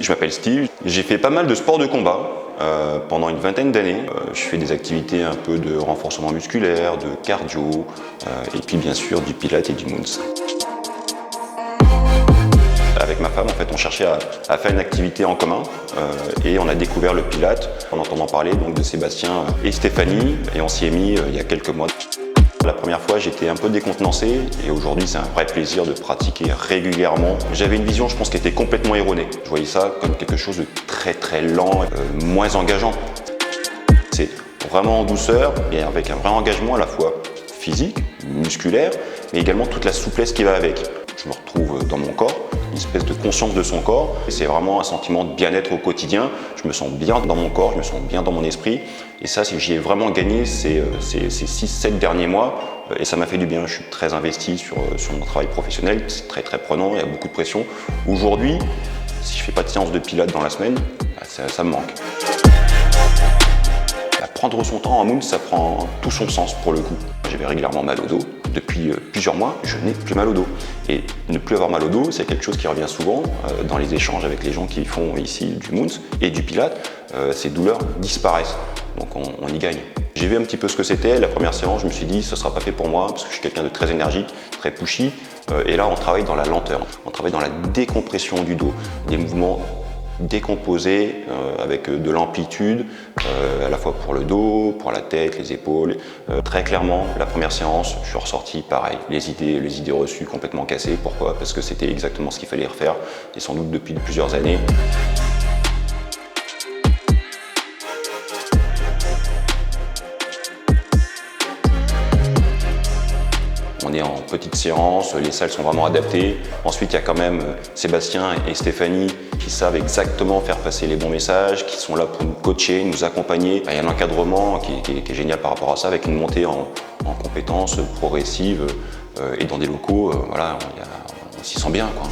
Je m'appelle Steve, j'ai fait pas mal de sports de combat pendant une vingtaine d'années. Je fais des activités un peu de renforcement musculaire, de cardio, et puis bien sûr du pilates et du moons. Avec ma femme, en fait, on cherchait à faire une activité en commun et on a découvert le pilate en entendant parler donc, de Sébastien et Stéphanie, et on s'y est mis il y a quelques mois. La première fois, j'étais un peu décontenancé et aujourd'hui, c'est un vrai plaisir de pratiquer régulièrement. J'avais une vision, je pense, qui était complètement erronée. Je voyais ça comme quelque chose de très lent, moins engageant. C'est vraiment en douceur et avec un vrai engagement à la fois physique, musculaire, mais également toute la souplesse qui va avec. Je me retrouve dans mon corps, une espèce de conscience de son corps. C'est vraiment un sentiment de bien-être au quotidien. Je me sens bien dans mon corps, je me sens bien dans mon esprit. Et ça, j'y ai vraiment gagné ces 6-7 derniers mois. Et ça m'a fait du bien. Je suis très investi sur mon travail professionnel. C'est très prenant, il y a beaucoup de pression. Aujourd'hui, si je ne fais pas de séance de pilates dans la semaine, ça me manque. Prendre son temps en moon, ça prend tout son sens pour le coup. J'avais régulièrement mal au dos. Depuis plusieurs mois, je n'ai plus mal au dos. Et ne plus avoir mal au dos, c'est quelque chose qui revient souvent dans les échanges avec les gens qui font ici du moons et du pilate. Ces douleurs disparaissent, donc on y gagne. J'ai vu un petit peu ce que c'était. La première séance, je me suis dit, ce ne sera pas fait pour moi, parce que je suis quelqu'un de très énergique, très pushy. Et là, on travaille dans la lenteur, on travaille dans la décompression du dos, des mouvements décomposé avec de l'amplitude à la fois pour le dos, pour la tête, les épaules. Très clairement, la première séance, je suis ressorti pareil, les idées reçues complètement cassées. Pourquoi? Parce que c'était exactement ce qu'il fallait refaire et sans doute depuis plusieurs années. On est en petite séance, les salles sont vraiment adaptées. Ensuite, il y a quand même Sébastien et Stéphanie qui savent exactement faire passer les bons messages, qui sont là pour nous coacher, nous accompagner. Il y a un encadrement qui est génial par rapport à ça, avec une montée en compétences progressives et dans des locaux, voilà, on s'y sent bien, quoi.